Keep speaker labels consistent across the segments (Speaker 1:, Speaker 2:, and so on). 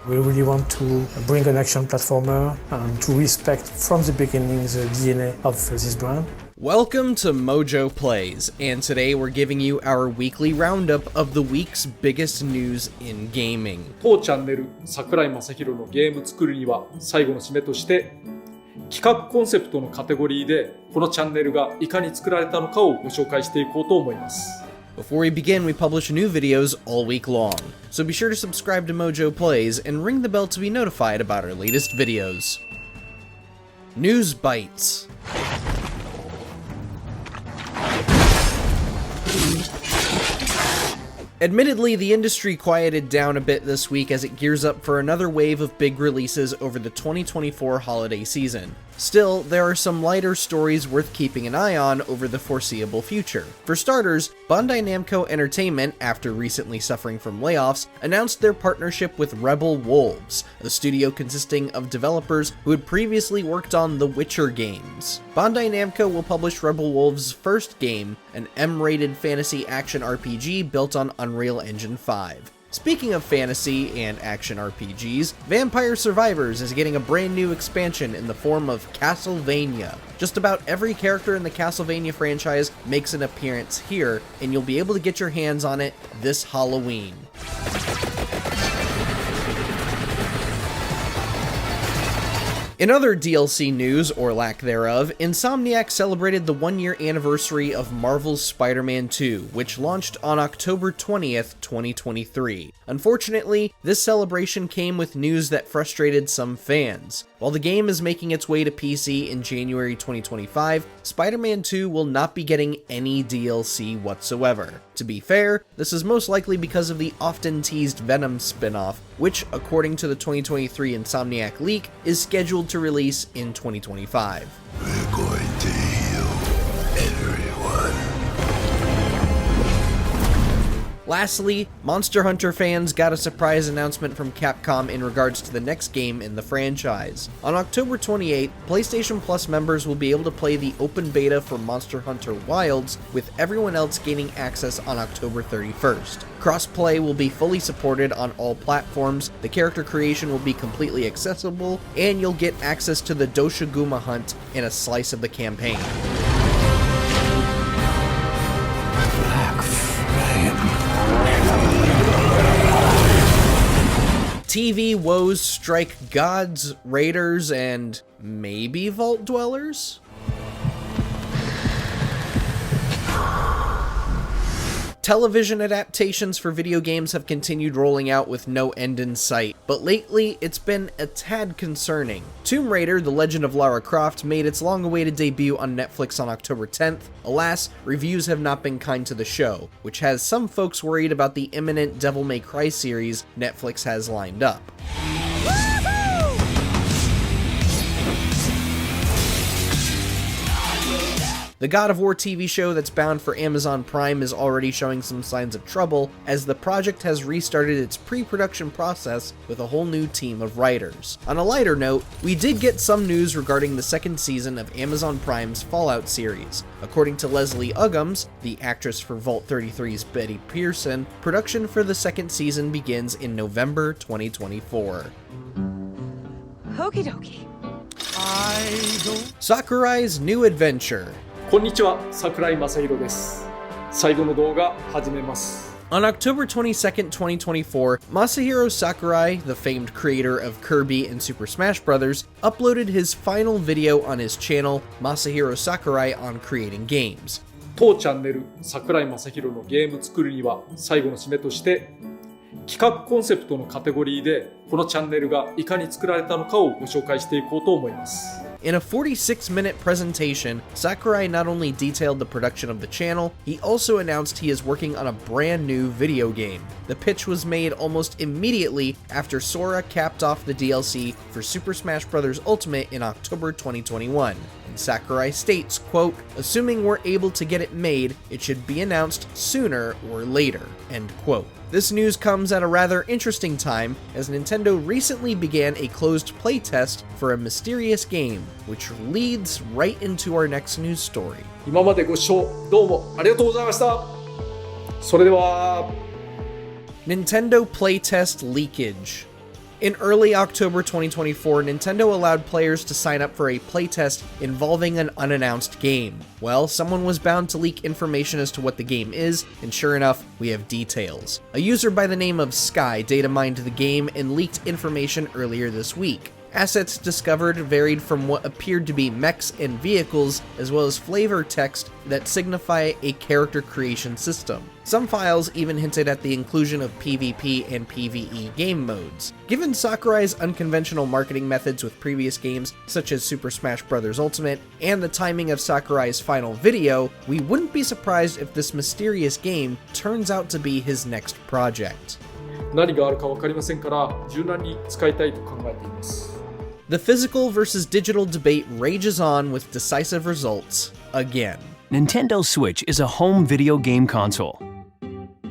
Speaker 1: We really want to bring an action platformer and to respect from the beginning the DNA of this brand.
Speaker 2: Welcome to MojoPlays, and today we're giving you our weekly roundup of the week's biggest news in gaming.
Speaker 3: 当チャンネル桜井正宏のゲーム作るには最後の締めとして企画コンセプトのカテゴリーでこのチャンネルがいかに作られたのかをご紹介していこうと思います。
Speaker 2: Before we begin, we publish new videos all week long, so be sure to subscribe to MojoPlays and ring the bell to be notified about our latest videos. News Bites. Admittedly, the industry quieted down a bit this week as it gears up for another wave of big releases over the 2024 holiday season. Still, there are some lighter stories worth keeping an eye on over the foreseeable future. For starters, Bandai Namco Entertainment, after recently suffering from layoffs, announced their partnership with Rebel Wolves, a studio consisting of developers who had previously worked on The Witcher games. Bandai Namco will publish Rebel Wolves' first game, an M-rated fantasy action RPG built on Unreal Engine 5. Speaking of fantasy and action RPGs, Vampire Survivors is getting a brand new expansion in the form of Castlevania. Just about every character in the Castlevania franchise makes an appearance here, and you'll be able to get your hands on it this Halloween. In other DLC news, or lack thereof, Insomniac celebrated the one-year anniversary of Marvel's Spider-Man 2, which launched on October 20th, 2023. Unfortunately, this celebration came with news that frustrated some fans. While the game is making its way to PC in January 2025, Spider-Man 2 will not be getting any DLC whatsoever. To be fair, this is most likely because of the often-teased Venom spin-off, which, according to the 2023 Insomniac leak, is scheduled to release in 2025.
Speaker 4: We're going to heal everyone.
Speaker 2: Lastly, Monster Hunter fans got a surprise announcement from Capcom in regards to the next game in the franchise. On October 28th, PlayStation Plus members will be able to play the open beta for Monster Hunter Wilds, with everyone else gaining access on October 31st. Crossplay will be fully supported on all platforms, the character creation will be completely accessible, and you'll get access to the Doshiguma hunt in a slice of the campaign. TV woes strike gods, raiders, and maybe vault dwellers? Television adaptations for video games have continued rolling out with no end in sight, but lately it's been a tad concerning. Tomb Raider: The Legend of Lara Croft made its long-awaited debut on Netflix on October 10th. Alas, reviews have not been kind to the show, which has some folks worried about the imminent Devil May Cry series Netflix has lined up. The God of War TV show that's bound for Amazon Prime is already showing some signs of trouble, as the project has restarted its pre-production process with a whole new team of writers. On a lighter note, we did get some news regarding the second season of Amazon Prime's Fallout series. According to Leslie Uggams, the actress for Vault 33's Betty Pearson, production for the second season begins in November 2024.
Speaker 5: Okie dokie.
Speaker 2: Sakurais New Adventure.
Speaker 3: こんにちは、桜井正宏です。最後の動画始めます。
Speaker 2: On October 22nd, 2024, Masahiro Sakurai, the famed creator of Kirby and Super Smash Bros., uploaded his final video on his channel, Masahiro Sakurai on Creating Games.
Speaker 3: 当チャンネル桜井正宏のゲーム作るには最後の締めとして企画コンセプトのカテゴリーでこのチャンネルがいかに作られたのかをご紹介していこうと思います。
Speaker 2: In a 46-minute presentation, Sakurai not only detailed the production of the channel, he also announced he is working on a brand new video game. The pitch was made almost immediately after Sora capped off the DLC for Super Smash Bros. Ultimate in October 2021. And Sakurai states, quote, "Assuming we're able to get it made, it should be announced sooner or later," end quote. This news comes at a rather interesting time, as Nintendo recently began a closed playtest for a mysterious game, which leads right into our next news story.
Speaker 3: 今までご視聴どうもありがとうございました。それでは
Speaker 2: Nintendo playtest leakage. In early October 2024, Nintendo allowed players to sign up for a playtest involving an unannounced game. Well, someone was bound to leak information as to what the game is, and sure enough, we have details. A user by the name of Sky data mined the game and leaked information earlier this week. Assets discovered varied from what appeared to be mechs and vehicles, as well as flavor text that signify a character creation system. Some files even hinted at the inclusion of PvP and PvE game modes. Given Sakurai's unconventional marketing methods with previous games, such as Super Smash Bros. Ultimate, and the timing of Sakurai's final video, we wouldn't be surprised if this mysterious game turns out to be his next project.
Speaker 3: 何があるか分かりませんから、柔軟に使いたいと考えています。
Speaker 2: The physical versus digital debate rages on with decisive results again.
Speaker 6: Nintendo Switch is a home video game console.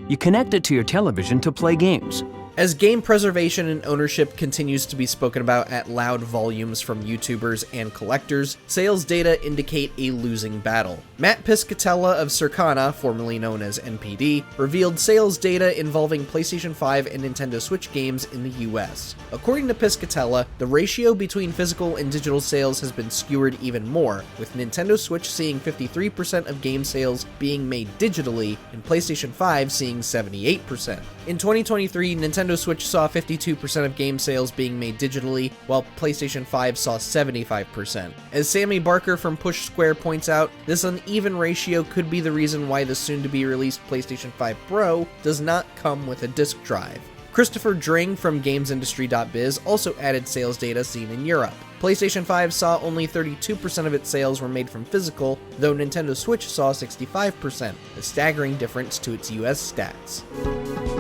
Speaker 6: You connect it to your television to play games.
Speaker 2: As game preservation and ownership continues to be spoken about at loud volumes from YouTubers and collectors, sales data indicate a losing battle. Matt Piscatella of Circana, formerly known as NPD, revealed sales data involving PlayStation 5 and Nintendo Switch games in the US. According to Piscatella, the ratio between physical and digital sales has been skewered even more, with Nintendo Switch seeing 53% of game sales being made digitally and PlayStation 5 seeing 78%. In 2023, Nintendo Switch saw 52% of game sales being made digitally, while PlayStation 5 saw 75%. As Sammy Barker from Push Square points out, this uneven ratio could be the reason why the soon-to-be-released PlayStation 5 Pro does not come with a disc drive. Christopher Dring from GamesIndustry.biz also added sales data seen in Europe. PlayStation 5 saw only 32% of its sales were made from physical, though Nintendo Switch saw 65%, a staggering difference to its US stats.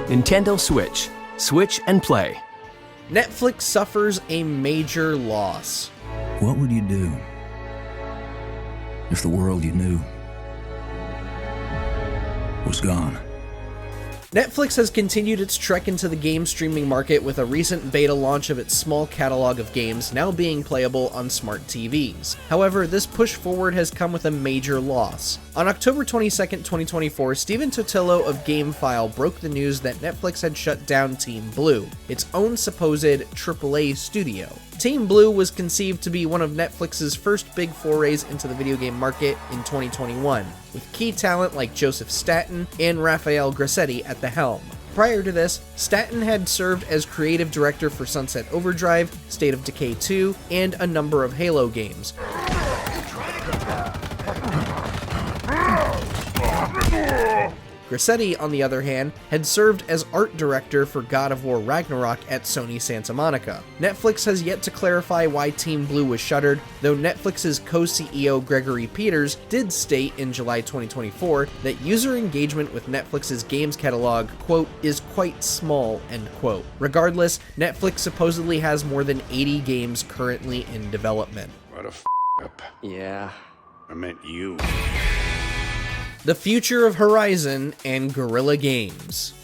Speaker 6: Nintendo Switch. Switch and play.
Speaker 2: Netflix suffers a major loss.
Speaker 7: What would you do if the world you knew was gone?
Speaker 2: Netflix has continued its trek into the game streaming market with a recent beta launch of its small catalog of games now being playable on smart TVs. However, this push forward has come with a major loss. On October 22, 2024, Steven Totillo of GameFile broke the news that Netflix had shut down Team Blue, its own supposed AAA studio. Team Blue was conceived to be one of Netflix's first big forays into the video game market in 2021, with key talent like Joseph Staten and Raphael Grassetti at the helm. Prior to this, Staten had served as creative director for Sunset Overdrive, State of Decay 2, and a number of Halo games. Grassetti, on the other hand, had served as art director for God of War Ragnarok at Sony Santa Monica. Netflix has yet to clarify why Team Blue was shuttered, though Netflix's co-CEO Gregory Peters did state in July 2024 that user engagement with Netflix's games catalog, quote, is quite small, end quote. Regardless, Netflix supposedly has more than 80 games currently in development.
Speaker 4: What a up.
Speaker 8: Yeah.
Speaker 4: I meant you.
Speaker 2: The future of Horison and Guerrilla Games.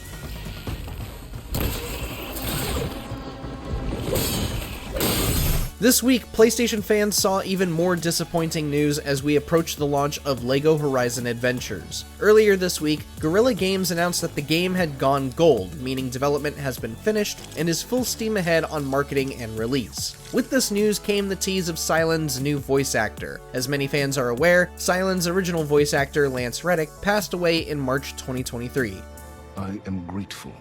Speaker 2: This week, PlayStation fans saw even more disappointing news as we approached the launch of LEGO Horizon Adventures. Earlier this week, Guerrilla Games announced that the game had gone gold, meaning development has been finished and is full steam ahead on marketing and release. With this news came the tease of Silen's new voice actor. As many fans are aware, Silen's original voice actor, Lance Reddick, passed away in March 2023.
Speaker 7: I am grateful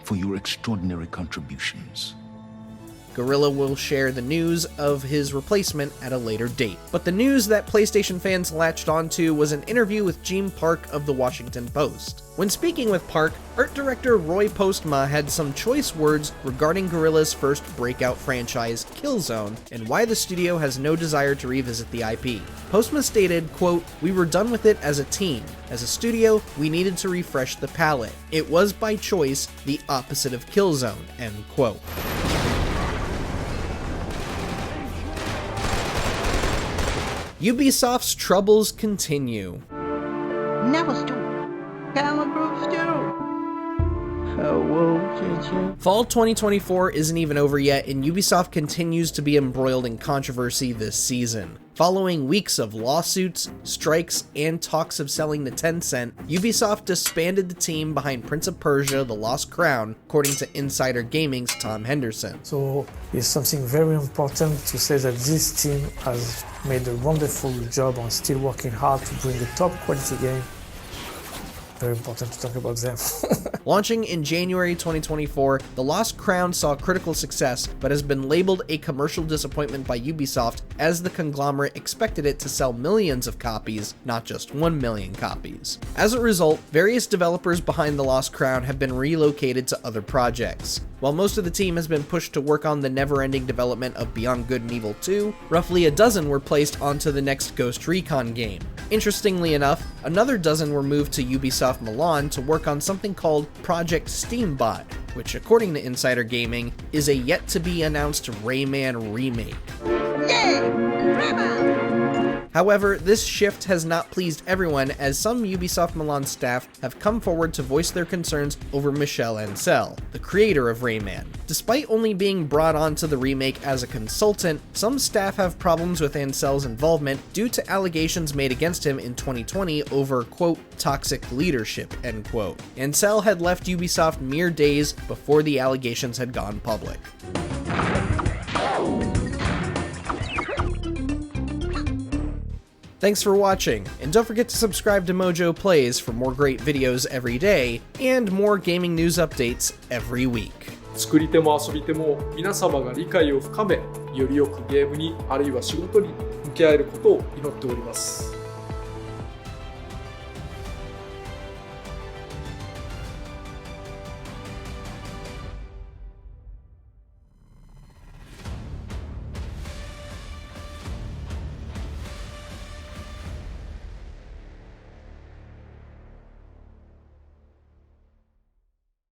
Speaker 7: for your extraordinary contributions.
Speaker 2: Guerrilla will share the news of his replacement at a later date. But the news that PlayStation fans latched onto was an interview with Gene Park of the Washington Post. When speaking with Park, art director Roy Postma had some choice words regarding Guerrilla's first breakout franchise, Killzone, and why the studio has no desire to revisit the IP. Postma stated, quote, "We were done with it as a team. As a studio, we needed to refresh the palette. It was by choice the opposite of Killzone," end quote. Ubisoft's troubles continue.
Speaker 9: Never stop.
Speaker 2: Fall 2024 isn't even over yet, and Ubisoft continues to be embroiled in controversy this season. Following weeks of lawsuits, strikes, and talks of selling to Tencent, Ubisoft disbanded the team behind Prince of Persia: The Lost Crown, according to Insider Gaming's Tom Henderson.
Speaker 1: So it's something very important to say that this team has made a wonderful job on still working hard to bring a top quality game. Very important to talk about them.
Speaker 2: Launching in January 2024, The Lost Crown saw critical success, but has been labeled a commercial disappointment by Ubisoft, as the conglomerate expected it to sell millions of copies, not just 1 million copies. As a result, various developers behind The Lost Crown have been relocated to other projects. While most of the team has been pushed to work on the never-ending development of Beyond Good and Evil 2, roughly a dozen were placed onto the next Ghost Recon game. Interestingly enough, another dozen were moved to Ubisoft Milan to work on something called Project Steambot, which, according to Insider Gaming, is a yet-to-be-announced Rayman remake. However, this shift has not pleased everyone, as some Ubisoft Milan staff have come forward to voice their concerns over Michel Ancel, the creator of Rayman. Despite only being brought onto the remake as a consultant, some staff have problems with Ancel's involvement due to allegations made against him in 2020 over, quote, toxic leadership, end quote. Ancel had left Ubisoft mere days before the allegations had gone public. Thanks for watching, and don't forget to subscribe to MojoPlays for more great videos every day, and more gaming news updates every week.
Speaker 3: 作り手も遊び手も皆様が理解を深め、よりよくゲームにあるいは仕事に向き合えることを祈っております。